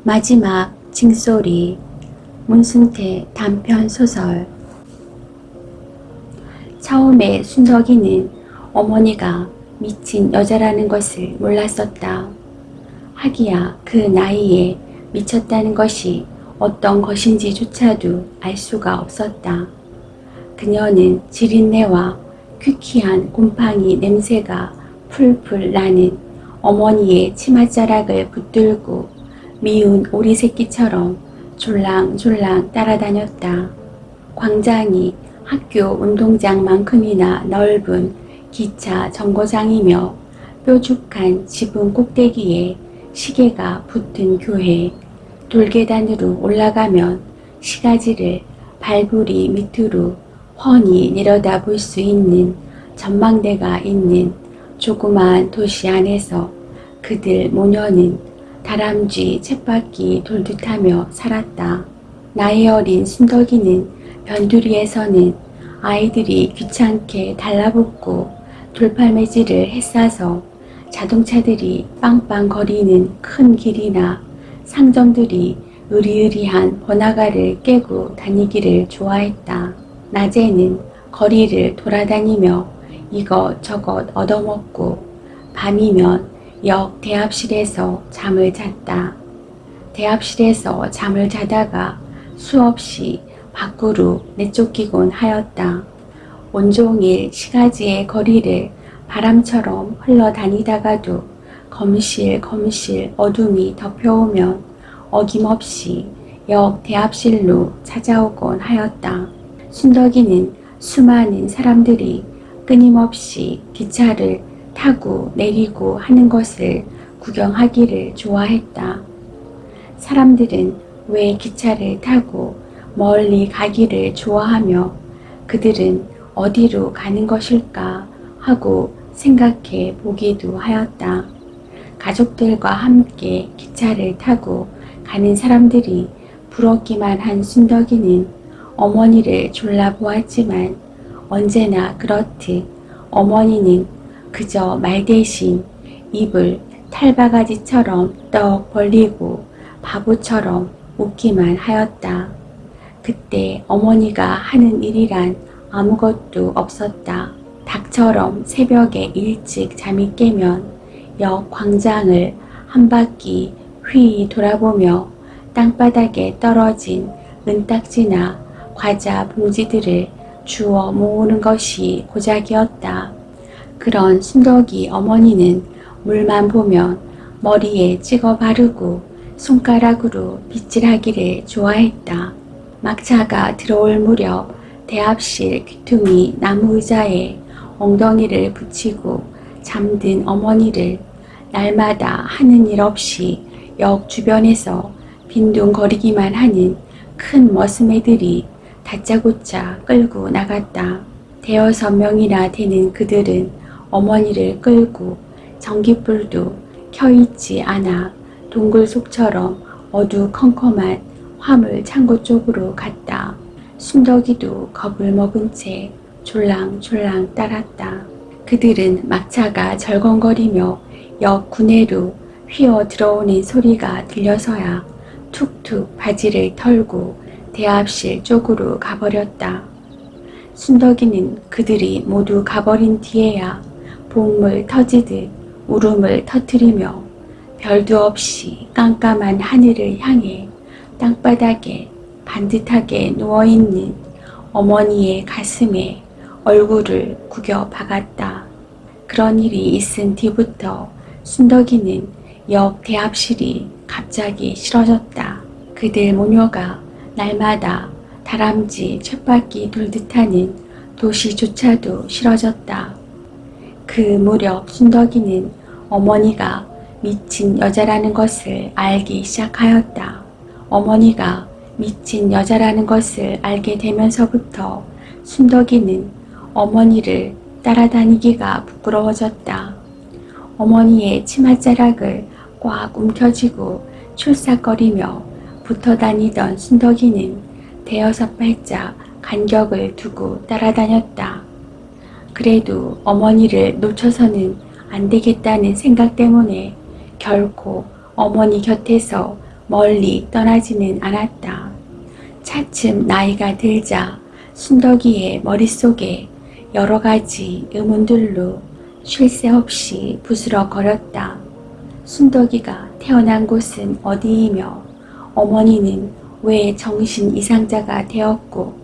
마지막 징소리. 문순태 단편소설. 처음에 순덕이는 어머니가 미친 여자라는 것을 몰랐었다. 하기야 그 나이에 미쳤다는 것이 어떤 것인지조차도 알 수가 없었다. 그녀는 지린내와 퀴퀴한 곰팡이 냄새가 풀풀 나는 어머니의 치맛자락을 붙들고 미운 오리 새끼처럼 졸랑졸랑 따라다녔다. 광장이 학교 운동장만큼이나 넓은 기차 정거장이며 뾰족한 지붕 꼭대기에 시계가 붙은 교회, 돌계단으로 올라가면 시가지를 발부리 밑으로 훤히 내려다 볼 수 있는 전망대가 있는 조그마한 도시 안에서 그들 모녀는 다람쥐 쳇바퀴 돌듯하며 살았다. 나이 어린 순덕이는 변두리에서는 아이들이 귀찮게 달라붙고 돌팔매질을 했싸서 자동차들이 빵빵거리는 큰 길이나 상점들이 으리으리한 번화가를 깨고 다니기를 좋아했다. 낮에는 거리를 돌아다니며 이것저것 얻어먹고 밤이면 역 대합실에서 잠을 잤다. 대합실에서 잠을 자다가 수없이 밖으로 내쫓기곤 하였다. 온종일 시가지의 거리를 바람처럼 흘러다니다가도 검실검실 어둠이 덮여오면 어김없이 역 대합실로 찾아오곤 하였다. 순덕이는 수많은 사람들이 끊임없이 기차를 타고 내리고 하는 것을 구경하기를 좋아했다. 사람들은 왜 기차를 타고 멀리 가기를 좋아하며 그들은 어디로 가는 것일까 하고 생각해 보기도 하였다. 가족들과 함께 기차를 타고 가는 사람들이 부럽기만 한 순덕이는 어머니를 졸라보았지만 언제나 그렇듯 어머니는 그저 말 대신 입을 탈바가지처럼 떡 벌리고 바보처럼 웃기만 하였다. 그때 어머니가 하는 일이란 아무것도 없었다. 닭처럼 새벽에 일찍 잠이 깨면 역 광장을 한 바퀴 휘 돌아보며 땅바닥에 떨어진 은딱지나 과자 봉지들을 주워 모으는 것이 고작이었다. 그런 순덕이 어머니는 물만 보면 머리에 찍어 바르고 손가락으로 빗질하기를 좋아했다. 막차가 들어올 무렵 대합실 귀퉁이 나무 의자에 엉덩이를 붙이고 잠든 어머니를 날마다 하는 일 없이 역 주변에서 빈둥거리기만 하는 큰 머슴애들이 다짜고짜 끌고 나갔다. 5~6명이나 되는 그들은 어머니를 끌고 전깃불도 켜있지 않아 동굴 속처럼 어두컴컴한 화물 창고 쪽으로 갔다. 순덕이도 겁을 먹은 채 졸랑졸랑 따랐다. 그들은 막차가 절컹거리며 역 구내로 휘어 들어오는 소리가 들려서야 툭툭 바지를 털고 대합실 쪽으로 가버렸다. 순덕이는 그들이 모두 가버린 뒤에야 봉물 터지듯 울음을 터뜨리며 별도 없이 깜깜한 하늘을 향해 땅바닥에 반듯하게 누워있는 어머니의 가슴에 얼굴을 구겨 박았다. 그런 일이 있은 뒤부터 순덕이는 역 대합실이 갑자기 싫어졌다. 그들 모녀가 날마다 다람쥐 쳇바퀴 돌듯하는 도시조차도 싫어졌다. 그 무렵 순덕이는 어머니가 미친 여자라는 것을 알기 시작하였다. 어머니가 미친 여자라는 것을 알게 되면서부터 순덕이는 어머니를 따라다니기가 부끄러워졌다. 어머니의 치맛자락을 꽉 움켜쥐고 출삭거리며 붙어다니던 순덕이는 5발짝 간격을 두고 따라다녔다. 그래도 어머니를 놓쳐서는 안 되겠다는 생각 때문에 결코 어머니 곁에서 멀리 떠나지는 않았다. 차츰 나이가 들자 순덕이의 머릿속에 여러 가지 의문들로 쉴 새 없이 부스럭거렸다. 순덕이가 태어난 곳은 어디이며 어머니는 왜 정신 이상자가 되었고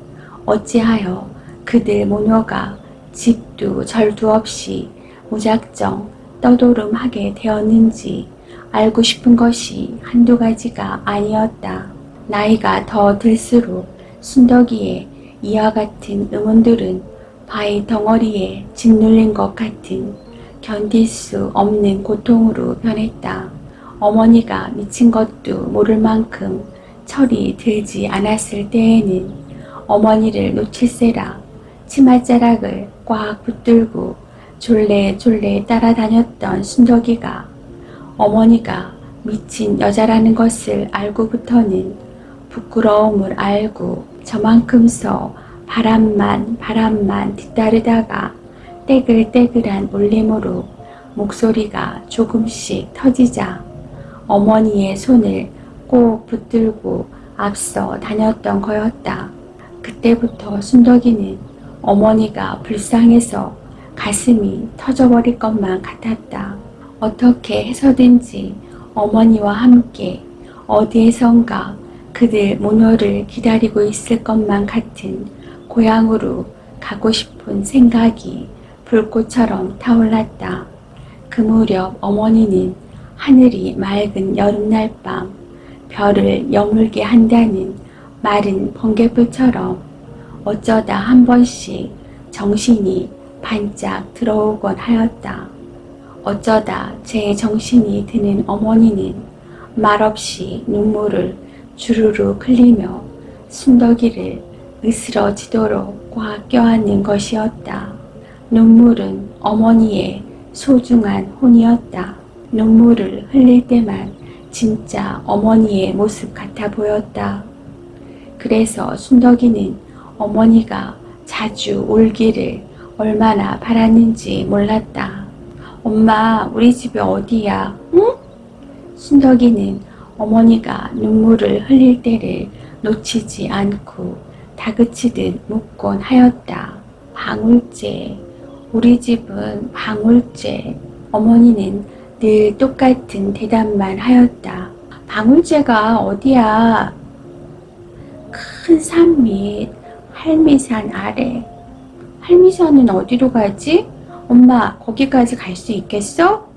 어찌하여 그들 모녀가 집도 절도 없이 무작정 떠돌음하게 되었는지 알고 싶은 것이 한두 가지가 아니었다. 나이가 더 들수록 순덕이의 이와 같은 의문들은 바위 덩어리에 짓눌린 것 같은 견딜 수 없는 고통으로 변했다. 어머니가 미친 것도 모를 만큼 철이 들지 않았을 때에는 어머니를 놓칠세라 치맛자락을 꽉 붙들고 졸래졸래 따라다녔던 순덕이가 어머니가 미친 여자라는 것을 알고부터는 부끄러움을 알고 저만큼서 바람만 뒤따르다가 떼글떼글한 울림으로 목소리가 조금씩 터지자 어머니의 손을 꼭 붙들고 앞서 다녔던 거였다. 그때부터 순덕이는 어머니가 불쌍해서 가슴이 터져버릴 것만 같았다. 어떻게 해서든지 어머니와 함께 어디에선가 그들 모녀를 기다리고 있을 것만 같은 고향으로 가고 싶은 생각이 불꽃처럼 타올랐다. 그 무렵 어머니는 하늘이 맑은 여름날 밤 별을 여물게 한다는 마른 번갯불처럼 어쩌다 한 번씩 정신이 반짝 들어오곤 하였다. 어쩌다 제 정신이 드는 어머니는 말없이 눈물을 주르르 흘리며 순덕이를 으스러지도록 꽉 껴안는 것이었다. 눈물은 어머니의 소중한 혼이었다. 눈물을 흘릴 때만 진짜 어머니의 모습 같아 보였다. 그래서 순덕이는 어머니가 자주 울기를 얼마나 바랐는지 몰랐다. 엄마, 우리 집이 어디야? 응? 순덕이는 어머니가 눈물을 흘릴 때를 놓치지 않고 다그치듯 묻곤 하였다. 방울제, 우리 집은 방울제. 어머니는 늘 똑같은 대답만 하였다. 방울제가 어디야? 큰 산 밑 할미산 아래. 할미산은 어디로 가지? 엄마, 거기까지 갈 수 있겠어?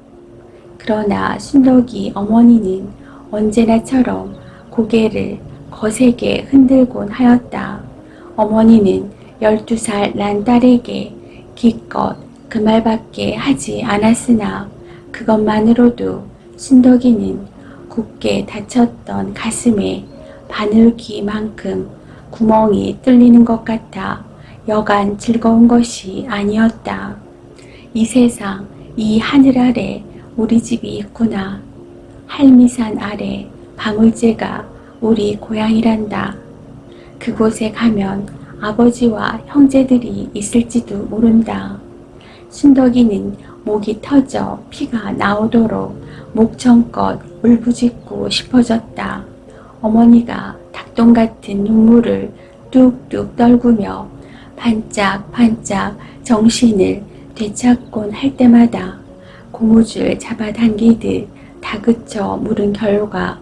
그러나 순덕이 어머니는 언제나처럼 고개를 거세게 흔들곤 하였다. 어머니는 12살 난 딸에게 기껏 그 말밖에 하지 않았으나 그것만으로도 순덕이는 굳게 닫혔던 가슴에 바늘귀만큼 구멍이 뚫리는 것 같아 여간 즐거운 것이 아니었다. 이 세상, 이 하늘 아래 우리 집이 있구나. 할미산 아래 방울제가 우리 고향이란다. 그곳에 가면 아버지와 형제들이 있을지도 모른다. 순덕이는 목이 터져 피가 나오도록 목청껏 울부짖고 싶어졌다. 어머니가 닭똥 같은 눈물을 뚝뚝 떨구며 반짝반짝 정신을 되찾곤 할 때마다 고무줄 잡아당기듯 다그쳐 물은 결과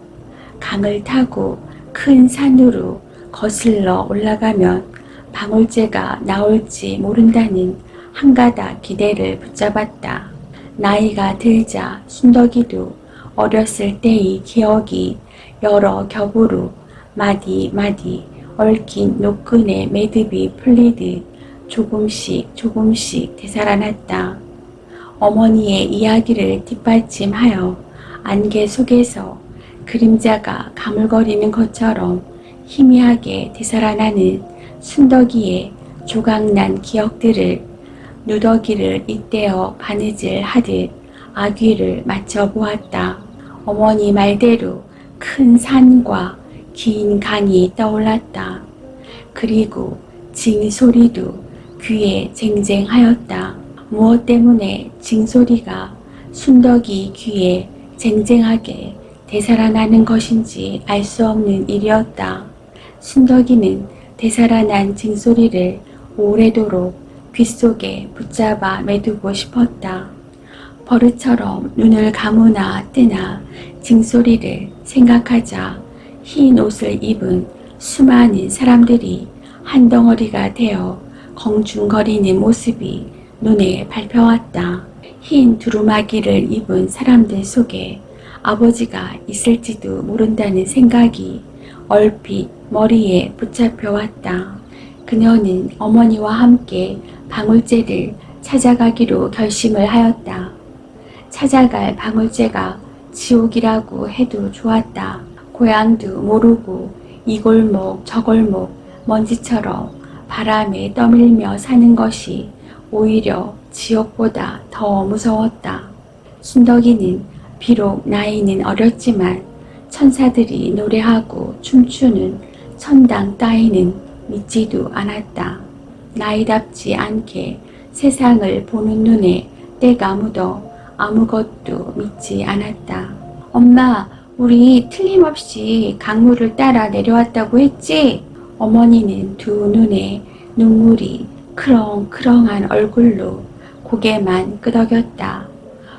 강을 타고 큰 산으로 거슬러 올라가면 방울제가 나올지 모른다는 한가닥 기대를 붙잡았다. 나이가 들자 순덕이도 어렸을 때의 기억이 여러 겹으로 마디마디 얽힌 노끈의 매듭이 풀리듯 조금씩 되살아났다. 어머니의 이야기를 뒷받침하여 안개 속에서 그림자가 가물거리는 것처럼 희미하게 되살아나는 순덕이의 조각난 기억들을 누더기를 잇대어 바느질 하듯 아귀를 맞춰보았다. 어머니 말대로 큰 산과 긴 강이 떠올랐다. 그리고 징소리도 귀에 쟁쟁하였다. 무엇 때문에 징소리가 순덕이 귀에 쟁쟁하게 되살아나는 것인지 알 수 없는 일이었다. 순덕이는 되살아난 징소리를 오래도록 귓속에 붙잡아 매두고 싶었다. 버릇처럼 눈을 감으나 뜨나 징소리를 생각하자 흰 옷을 입은 수많은 사람들이 한 덩어리가 되어 공중거리는 모습이 눈에 밟혀왔다. 흰 두루마기를 입은 사람들 속에 아버지가 있을지도 모른다는 생각이 얼핏 머리에 붙잡혀 왔다. 그녀는 어머니와 함께 방울제를 찾아가기로 결심을 하였다. 찾아갈 방울제가 지옥이라고 해도 좋았다. 고향도 모르고 이 골목 저 골목 먼지처럼 바람에 떠밀며 사는 것이 오히려 지옥보다 더 무서웠다. 순덕이는 비록 나이는 어렸지만 천사들이 노래하고 춤추는 천당 따위는 믿지도 않았다. 나이답지 않게 세상을 보는 눈에 때가 묻어 아무것도 믿지 않았다. 엄마, 우리 틀림없이 강물을 따라 내려왔다고 했지? 어머니는 두 눈에 눈물이 크렁크렁한 얼굴로 고개만 끄덕였다.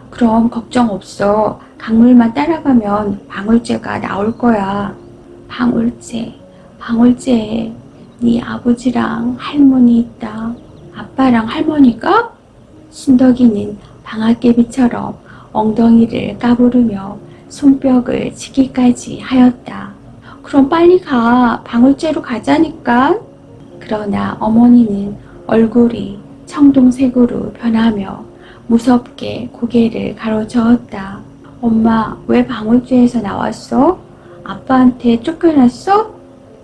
그럼 걱정 없어. 강물만 따라가면 방울제가 나올 거야. 방울제, 방울제. 네 아버지랑 할머니 있다. 아빠랑 할머니가? 순덕이는 방앗개비처럼 엉덩이를 까부르며 손뼉을 치기까지 하였다. 그럼 빨리 가. 방울제로 가자니까. 그러나 어머니는 얼굴이 청동색으로 변하며 무섭게 고개를 가로저었다. 엄마, 왜 방울제에서 나왔어? 아빠한테 쫓겨났어?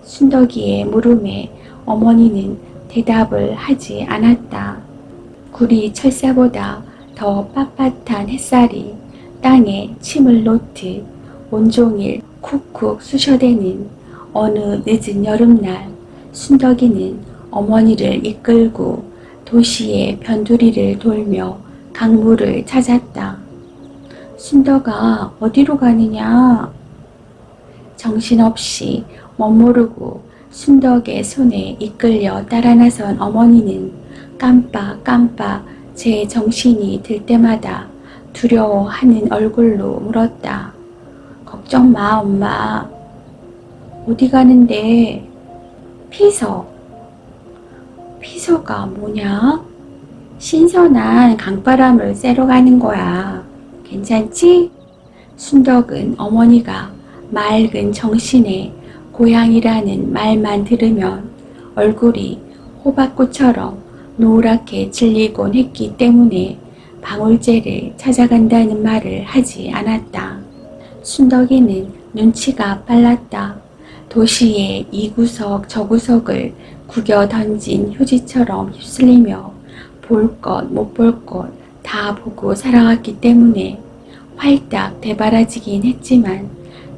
순덕이의 물음에 어머니는 대답을 하지 않았다. 구리 철사보다 더 빳빳한 햇살이 땅에 침을 놓듯 온종일 쿡쿡 쑤셔대는 어느 늦은 여름날, 순덕이는 어머니를 이끌고 도시의 변두리를 돌며 강물을 찾았다. 순덕아, 어디로 가느냐? 정신없이 멋모르고 순덕의 손에 이끌려 따라 나선 어머니는 깜빡깜빡 제 정신이 들 때마다 두려워하는 얼굴로 물었다. 걱정 마, 엄마. 어디 가는데? 피서. 피서가 뭐냐? 신선한 강바람을 쐬러 가는 거야. 괜찮지? 순덕은 어머니가 맑은 정신에 고향이라는 말만 들으면 얼굴이 호박꽃처럼 노랗게 질리곤 했기 때문에 방울제를 찾아간다는 말을 하지 않았다. 순덕이는 눈치가 빨랐다. 도시의 이 구석 저 구석을 구겨 던진 휴지처럼 휩쓸리며 볼 것 못 볼 것 다 보고 살아왔기 때문에 활딱 대바라지긴 했지만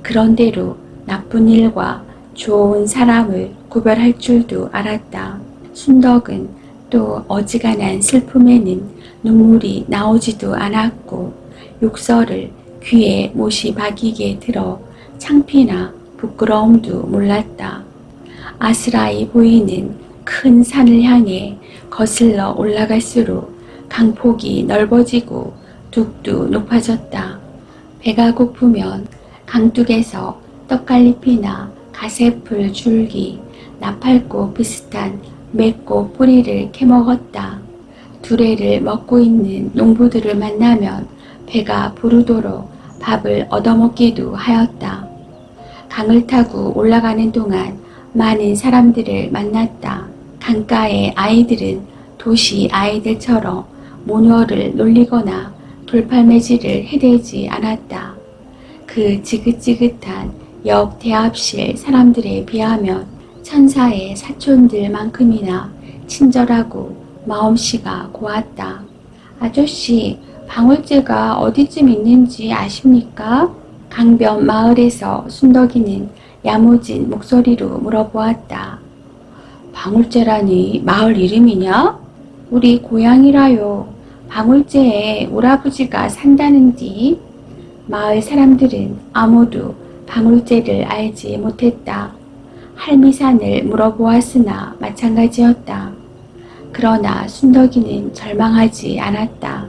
그런대로 나쁜 일과 좋은 사람을 구별할 줄도 알았다. 순덕은 또 어지간한 슬픔에는 눈물이 나오지도 않았고 욕설을 귀에 못이 박이게 들어 창피나 부끄러움도 몰랐다. 아스라이 보이는 큰 산을 향해 거슬러 올라갈수록 강폭이 넓어지고 뚝뚝 높아졌다. 배가 고프면 강둑에서 떡갈잎이나 가세풀 줄기, 나팔꽃 비슷한 맺고 뿌리를 캐먹었다. 두레를 먹고 있는 농부들을 만나면 배가 부르도록 밥을 얻어먹기도 하였다. 강을 타고 올라가는 동안 많은 사람들을 만났다. 강가의 아이들은 도시 아이들처럼 모녀를 놀리거나 돌팔매질을 해대지 않았다. 그 지긋지긋한 역 대합실 사람들에 비하면 천사의 사촌들만큼이나 친절하고 마음씨가 고왔다. 아저씨, 방울제가 어디쯤 있는지 아십니까? 강변 마을에서 순덕이는 야무진 목소리로 물어보았다. 방울제라니 마을 이름이냐? 우리 고향이라요. 방울제에 오라부지가 산다는디. 마을 사람들은 아무도 방울제를 알지 못했다. 할미산을 물어보았으나 마찬가지였다. 그러나 순덕이는 절망하지 않았다.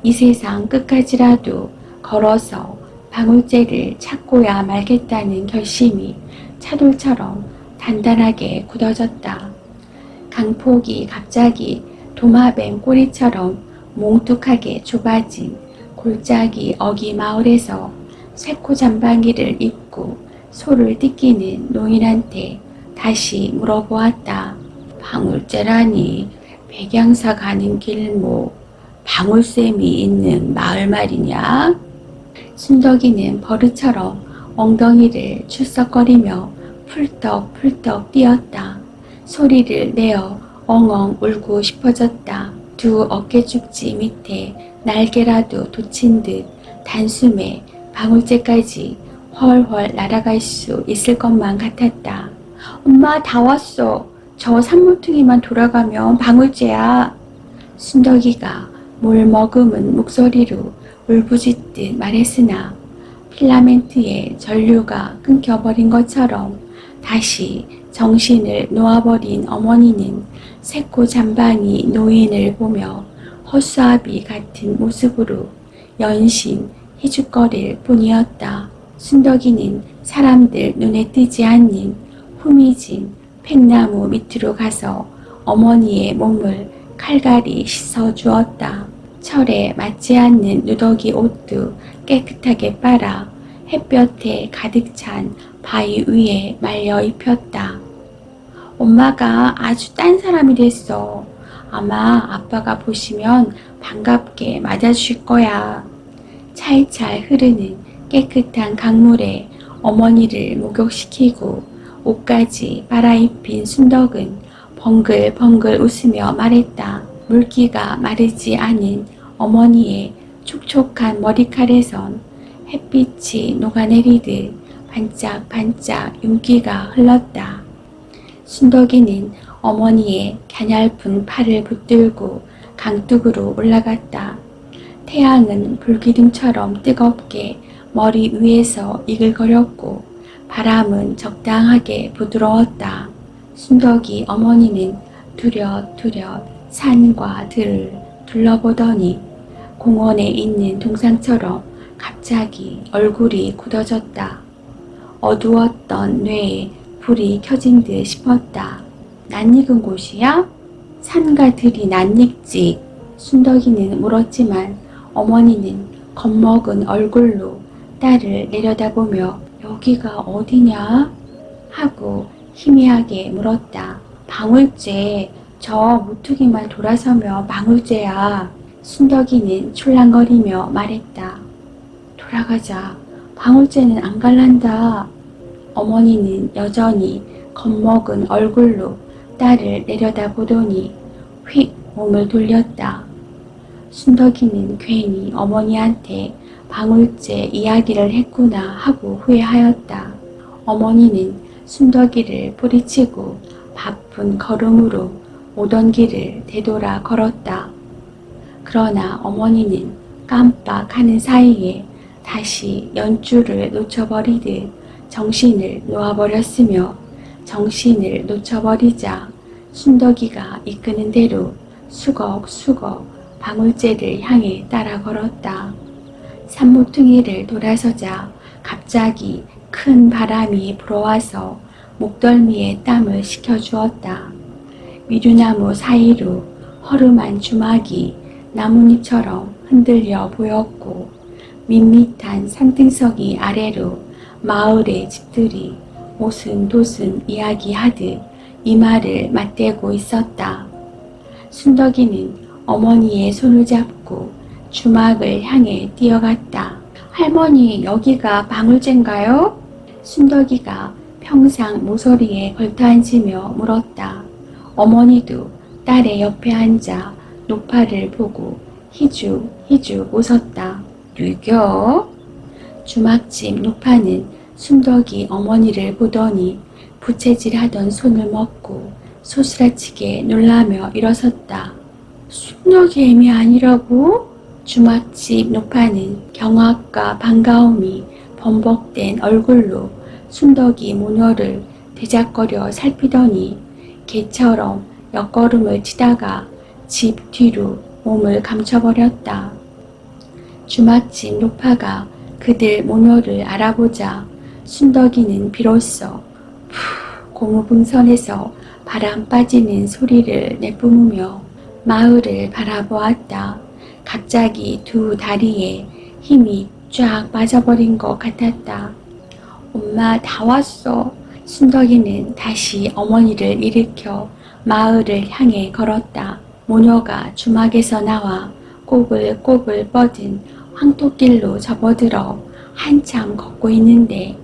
이 세상 끝까지라도 걸어서 방울제를 찾고야 말겠다는 결심이 차돌처럼 단단하게 굳어졌다. 강폭이 갑자기 도마뱀 꼬리처럼 몽툭하게 좁아진 골짜기 어기 마을에서 쇠코 잠바기를 입고 소를 띠끼는 노인한테 다시 물어보았다. 방울제라니 백양사 가는 길목 방울샘이 있는 마을 말이냐? 순덕이는 버릇처럼 엉덩이를 출석거리며 풀떡풀떡 뛰었다. 소리를 내어 엉엉 울고 싶어졌다. 두 어깨죽지 밑에 날개라도 돋친 듯 단숨에 방울제까지 훨훨 날아갈 수 있을 것만 같았다. 엄마 다 왔어. 저 산모퉁이만 돌아가면 방울제야. 순덕이가 뭘 머금은 목소리로 울부짖듯 말했으나 필라멘트의 전류가 끊겨버린 것처럼 다시 정신을 놓아버린 어머니는 새코 잠방이 노인을 보며 헛수아비 같은 모습으로 연신 희죽거릴 뿐이었다. 순덕이는 사람들 눈에 띄지 않는 후미진 팽나무 밑으로 가서 어머니의 몸을 칼갈이 씻어 주었다. 철에 맞지 않는 누더기 옷도 깨끗하게 빨아 햇볕에 가득 찬 바위 위에 말려 입혔다. 엄마가 아주 딴 사람이 됐어. 아마 아빠가 보시면 반갑게 맞아줄 거야. 찰찰 흐르는 깨끗한 강물에 어머니를 목욕시키고 옷까지 빨아입힌 순덕은 벙글벙글 웃으며 말했다. 물기가 마르지 않은 어머니의 촉촉한 머리칼에선 햇빛이 녹아내리듯 반짝반짝 윤기가 흘렀다. 순덕이는 어머니의 가냘픈 팔을 붙들고 강둑으로 올라갔다. 태양은 불기둥처럼 뜨겁게 머리 위에서 이글거렸고 바람은 적당하게 부드러웠다. 순덕이 어머니는 두렷두렷 산과 들을 둘러보더니 공원에 있는 동상처럼 갑자기 얼굴이 굳어졌다. 어두웠던 뇌에 불이 켜진 듯 싶었다. 낯익은 곳이야? 산과 들이 낯익지. 순덕이는 물었지만 어머니는 겁먹은 얼굴로 딸을 내려다보며 여기가 어디냐? 하고 희미하게 물었다. 방울제. 저 모퉁이만 돌아서면 방울제야. 순덕이는 출랑거리며 말했다. 돌아가자. 방울제는 안 갈란다. 어머니는 여전히 겁먹은 얼굴로 딸을 내려다보더니 휙 몸을 돌렸다. 순덕이는 괜히 어머니한테 방울제 이야기를 했구나 하고 후회하였다. 어머니는 순덕이를 뿌리치고 바쁜 걸음으로 오던 길을 되돌아 걸었다. 그러나 어머니는 깜빡하는 사이에 다시 연줄을 놓쳐버리듯 정신을 놓아버렸으며 정신을 놓쳐버리자 순덕이가 이끄는 대로 수걱수걱 방울제를 향해 따라 걸었다. 산모퉁이를 돌아서자 갑자기 큰 바람이 불어와서 목덜미에 땀을 식혀주었다. 미류나무 사이로 허름한 주막이 나뭇잎처럼 흔들려 보였고 밋밋한 산등성이 아래로 마을의 집들이 오순도순 이야기하듯 이마를 맞대고 있었다. 순덕이는 어머니의 손을 잡고 주막을 향해 뛰어갔다. 할머니, 여기가 방울제인가요? 순덕이가 평상 모서리에 걸터앉으며 물었다. 어머니도 딸의 옆에 앉아 노파를 보고 희죽희죽 웃었다. 누겨? 주막집 노파는 순덕이 어머니를 보더니 부채질하던 손을 먹고 소스라치게 놀라며 일어섰다. 순덕이 애미 아니라고? 주막집 노파는 경악과 반가움이 범벅된 얼굴로 순덕이 모녀를 대작거려 살피더니 개처럼 옆걸음을 치다가 집 뒤로 몸을 감춰버렸다. 주막집 노파가 그들 모녀를 알아보자 순덕이는 비로소 고무풍선에서 바람 빠지는 소리를 내뿜으며 마을을 바라보았다. 갑자기 두 다리에 힘이 쫙 빠져버린 것 같았다. 엄마 다 왔어. 순덕이는 다시 어머니를 일으켜 마을을 향해 걸었다. 모녀가 주막에서 나와 꼬불꼬불 뻗은 황토길로 접어들어 한참 걷고 있는데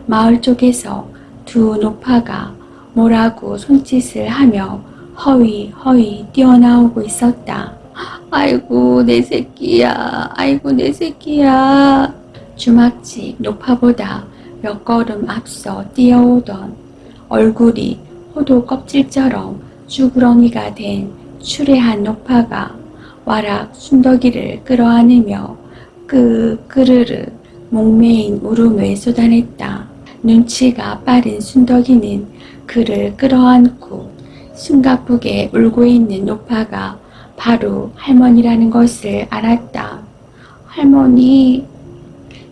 마을 쪽에서 두 노파가 뭐라고 손짓을 하며 허위허위 뛰어나오고 있었다. 아이고 내 새끼야, 아이고 내 새끼야. 주막집 노파보다 몇 걸음 앞서 뛰어오던 얼굴이 호두 껍질처럼 쭈구렁이가 된 추레한 노파가 와락 순덕이를 끌어안으며 끄르르 목매인 울음을 쏟아냈다. 눈치가 빠른 순덕이는 그를 끌어안고 숨가쁘게 울고 있는 노파가 바로 할머니라는 것을 알았다. 할머니.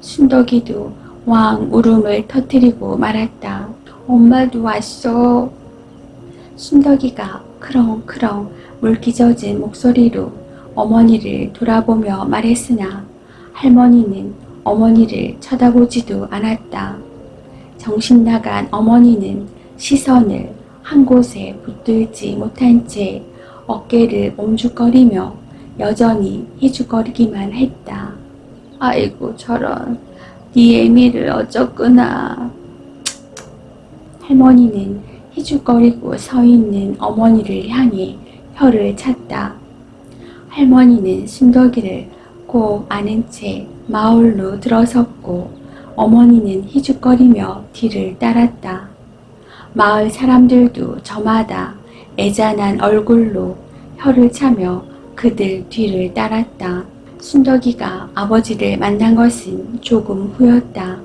순덕이도 왕 울음을 터뜨리고 말았다. 엄마도 왔어. 순덕이가 크렁크렁 물기젖은 목소리로 어머니를 돌아보며 말했으나 할머니는 어머니를 쳐다보지도 않았다. 정신 나간 어머니는 시선을 한 곳에 붙들지 못한 채 어깨를 옴죽거리며 여전히 희죽거리기만 했다. 아이고 저런, 네 애미를 어쩌구나. 할머니는 희죽거리고 서 있는 어머니를 향해 혀를 찼다. 할머니는 순덕이를 꼭 아는 채 마을로 들어섰고 어머니는 희죽거리며 뒤를 따랐다. 마을 사람들도 저마다 애잔한 얼굴로 혀를 차며 그들 뒤를 따랐다. 순덕이가 아버지를 만난 것은 조금 후였다.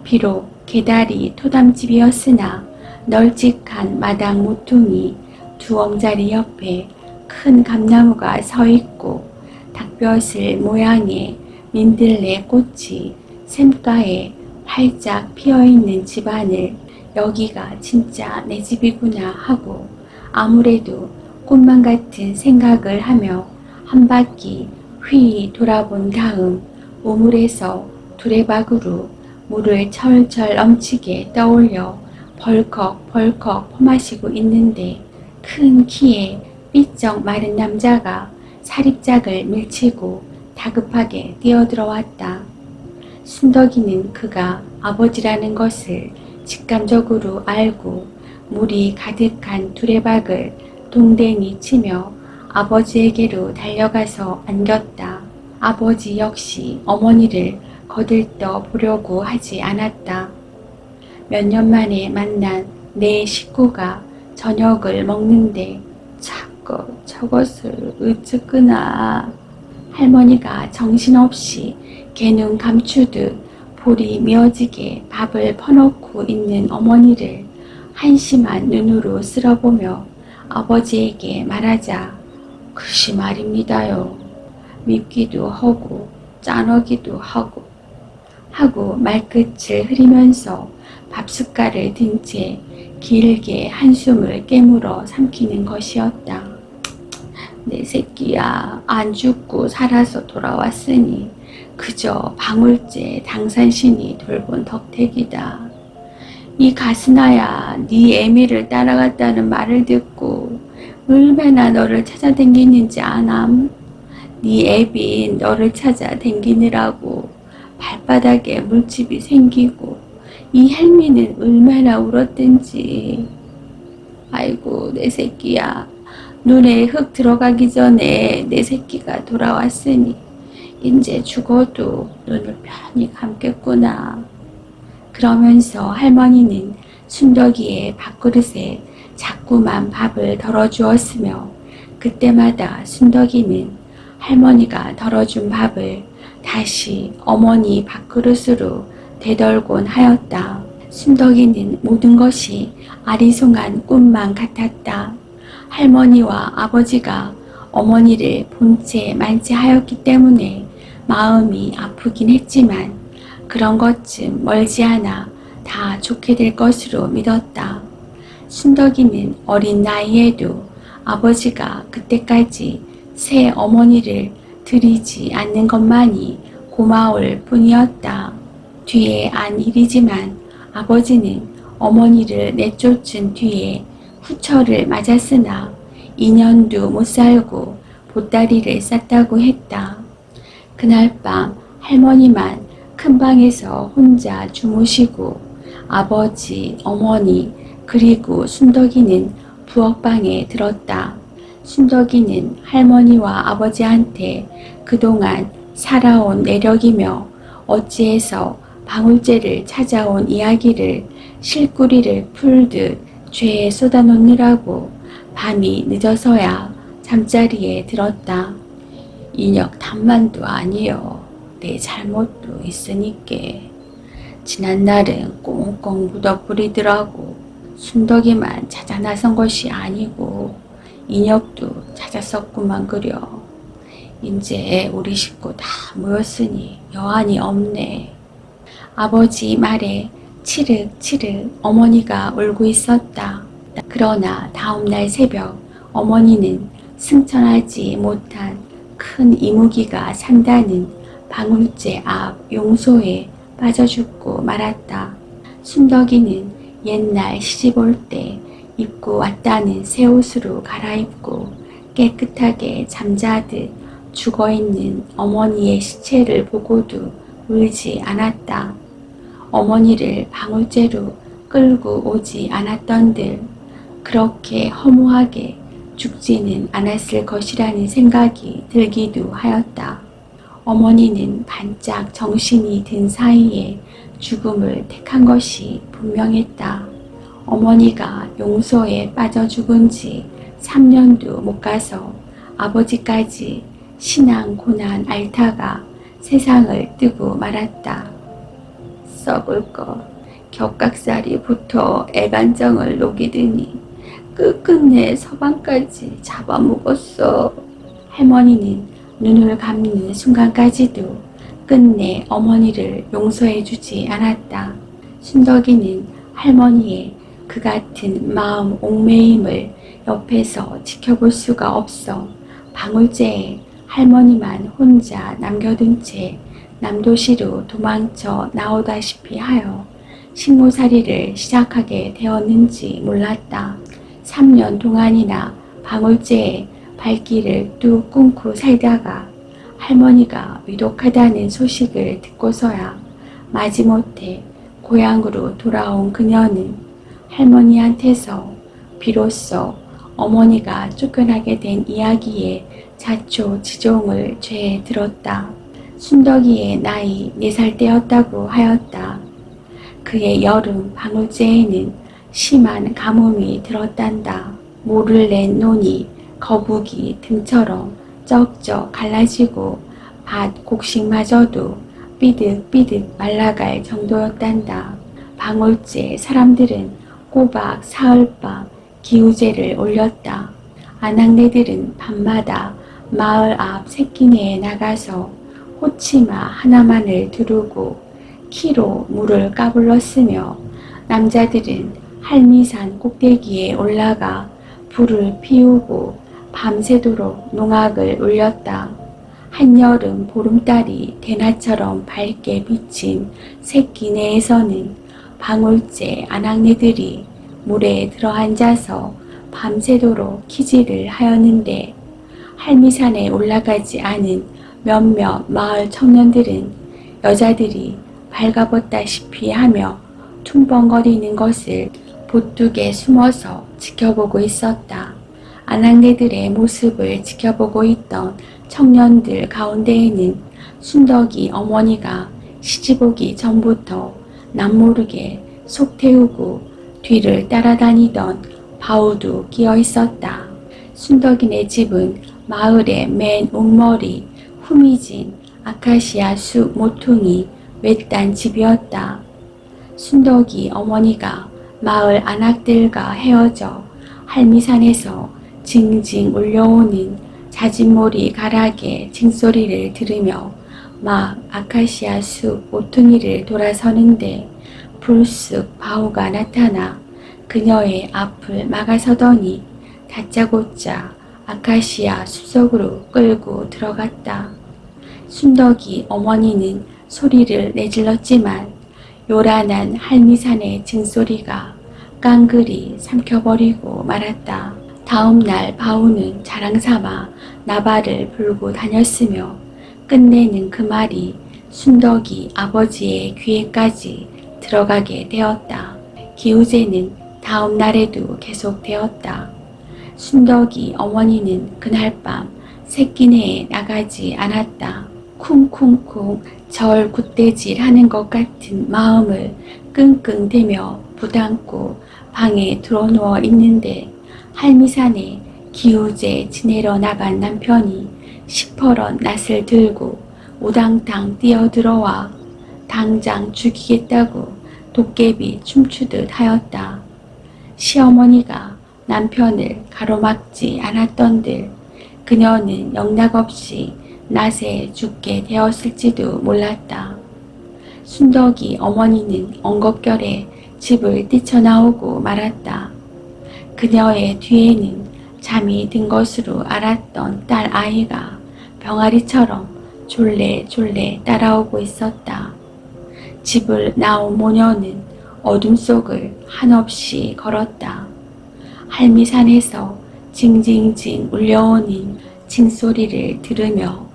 비록 개다리 토담집이었으나 널찍한 마당 모퉁이 두엉자리 옆에 큰 감나무가 서 있고 닭벼슬 모양의 민들레 꽃이 샘가에 활짝 피어있는 집안을 여기가 진짜 내 집이구나 하고 아무래도 꿈만 같은 생각을 하며 한 바퀴 휘 돌아본 다음 우물에서 두레박으로 물을 철철 넘치게 떠올려 벌컥벌컥 퍼마시고 있는데 큰 키에 삐쩍 마른 남자가 사립짝을 밀치고 다급하게 뛰어들어왔다. 순덕이는 그가 아버지라는 것을 직감적으로 알고 물이 가득한 두레박을 동댕이 치며 아버지에게로 달려가서 안겼다. 아버지 역시 어머니를 거들떠 보려고 하지 않았다. 몇 년 만에 만난 내 식구가 저녁을 먹는데 자꾸 저것을 어쩌구나. 할머니가 정신없이 개눈 감추듯 볼이 미어지게 밥을 퍼놓고 있는 어머니를 한심한 눈으로 쓸어보며 아버지에게 말하자. 글씨 말입니다요. 밉기도 하고 짠하기도 하고 말끝을 흐리면서 밥숟갈을 든 채 길게 한숨을 깨물어 삼키는 것이었다. 내 새끼야, 안 죽고 살아서 돌아왔으니 그저 방울제 당산신이 돌본 덕택이다. 이 가스나야, 네 애미를 따라갔다는 말을 듣고 얼마나 너를 찾아댕기는지 아남? 네 애비 너를 찾아댕기느라고 발바닥에 물집이 생기고 이 할미는 얼마나 울었든지. 아이고 내 새끼야, 눈에 흙 들어가기 전에 내 새끼가 돌아왔으니 이제 죽어도 눈을 편히 감겠구나. 그러면서 할머니는 순덕이의 밥그릇에 자꾸만 밥을 덜어주었으며 그때마다 순덕이는 할머니가 덜어준 밥을 다시 어머니 밥그릇으로 되돌곤 하였다. 순덕이는 모든 것이 아리송한 꿈만 같았다. 할머니와 아버지가 어머니를 본체 만취하였기 때문에 마음이 아프긴 했지만 그런 것쯤 멀지 않아 다 좋게 될 것으로 믿었다. 순덕이는 어린 나이에도 아버지가 그때까지 새 어머니를 들이지 않는 것만이 고마울 뿐이었다. 뒤에 안 일이지만 아버지는 어머니를 내쫓은 뒤에 후처를 맞았으나 2년도 못 살고 보따리를 쌌다고 했다. 그날 밤 할머니만 큰 방에서 혼자 주무시고 아버지, 어머니, 그리고 순덕이는 부엌방에 들었다. 순덕이는 할머니와 아버지한테 그동안 살아온 내력이며 어찌해서 방울제를 찾아온 이야기를 실꾸리를 풀듯 죄에 쏟아놓느라고 밤이 늦어서야 잠자리에 들었다. 인혁 탐만도 아니요. 내 잘못도 있으니께. 지난날은 꽁꽁 묻어버리더라고. 순덕이만 찾아 나선 것이 아니고 인혁도 찾았었구만 그려. 이제 우리 식구 다 모였으니 여한이 없네. 아버지 말에 치륵치륵 어머니가 울고 있었다. 그러나 다음날 새벽 어머니는 승천하지 못한 큰 이무기가 산다는 방울제 앞 용소에 빠져 죽고 말았다. 순덕이는 옛날 시집 올 때 입고 왔다는 새 옷으로 갈아입고 깨끗하게 잠자듯 죽어있는 어머니의 시체를 보고도 울지 않았다. 어머니를 방울제로 끌고 오지 않았던들 그렇게 허무하게 죽지는 않았을 것이라는 생각이 들기도 하였다. 어머니는 반짝 정신이 든 사이에 죽음을 택한 것이 분명했다. 어머니가 용소에 빠져 죽은 지 3년도 못 가서 아버지까지 신앙 고난 앓다가 세상을 뜨고 말았다. 썩을 것, 격각살이 붙어 애간정을 녹이더니 끝끝내 서방까지 잡아먹었어. 할머니는 눈을 감는 순간까지도 끝내 어머니를 용서해 주지 않았다. 순덕이는 할머니의 그 같은 마음 옥매임을 옆에서 지켜볼 수가 없어 방울제에 할머니만 혼자 남겨둔 채 남도시로 도망쳐 나오다시피 하여 식모살이를 시작하게 되었는지 몰랐다. 3년 동안이나 방울제에 발길을 뚝 끊고 살다가 할머니가 위독하다는 소식을 듣고서야 마지못해 고향으로 돌아온 그녀는 할머니한테서 비로소 어머니가 쫓겨나게 된 이야기에 자초지종을 죄에 들었다. 순덕이의 나이 4살 때였다고 하였다. 그의 여름 방울제에는 심한 가뭄이 들었단다. 모를 낸 논이 거북이 등처럼 쩍쩍 갈라지고 밭 곡식마저도 삐득삐득 말라갈 정도였단다. 방울제 사람들은 꼬박 사흘밤 기우제를 올렸다. 아낙네들은 밤마다 마을 앞 새끼내에 나가서 호치마 하나만을 두르고 키로 물을 까불렀으며 남자들은 할미산 꼭대기에 올라가 불을 피우고 밤새도록 농악을 울렸다. 한여름 보름달이 대낮처럼 밝게 비친 새끼내에서는 방울제 아낙네들이 물에 들어앉아서 밤새도록 키질을 하였는데 할미산에 올라가지 않은 몇몇 마을 청년들은 여자들이 발가벗다시피 하며 퉁벙거리는 것을 보뚝에 숨어서 지켜보고 있었다. 아낙네들의 모습을 지켜보고 있던 청년들 가운데에는 순덕이 어머니가 시집오기 전부터 남모르게 속 태우고 뒤를 따라다니던 바우도 끼어 있었다. 순덕이네 집은 마을의 맨 윗머리 후미진 아카시아 숲 모퉁이 외딴 집이었다. 순덕이 어머니가 마을 안악들과 헤어져 할미산에서 징징 울려오는 자진몰이 가락의 징소리를 들으며 막 아카시아 숲 모퉁이를 돌아서는데 불쑥 바오가 나타나 그녀의 앞을 막아서더니 다짜고짜 아카시아 숲속으로 끌고 들어갔다. 순덕이 어머니는 소리를 내질렀지만 요란한 할미산의 징소리가 깡그리 삼켜버리고 말았다. 다음 날 바오는 자랑삼아 나발을 불고 다녔으며 끝내는 그 말이 순덕이 아버지의 귀에까지 들어가게 되었다. 기우제는 다음 날에도 계속되었다. 순덕이 어머니는 그날 밤 새끼내에 나가지 않았다. 쿵쿵쿵 절 굿대질 하는 것 같은 마음을 끙끙대며 부담고 방에 들어누워 있는데 할미산에 기우제 지내러 나간 남편이 시퍼런 낫을 들고 우당탕 뛰어들어와 당장 죽이겠다고 도깨비 춤추듯 하였다. 시어머니가 남편을 가로막지 않았던들 그녀는 영락없이 낫에 죽게 되었을지도 몰랐다. 순덕이 어머니는 엉겁결에 집을 뛰쳐나오고 말았다. 그녀의 뒤에는 잠이 든 것으로 알았던 딸 아이가 병아리처럼 졸래졸래 따라오고 있었다. 집을 나온 모녀는 어둠 속을 한없이 걸었다. 할미산에서 징징징 울려오는 징소리를 들으며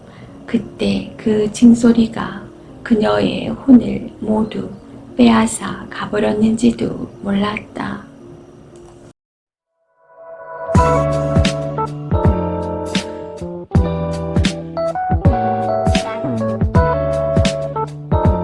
그때 그 징소리가 그녀의 혼을 모두 빼앗아 가버렸는지도 몰랐다.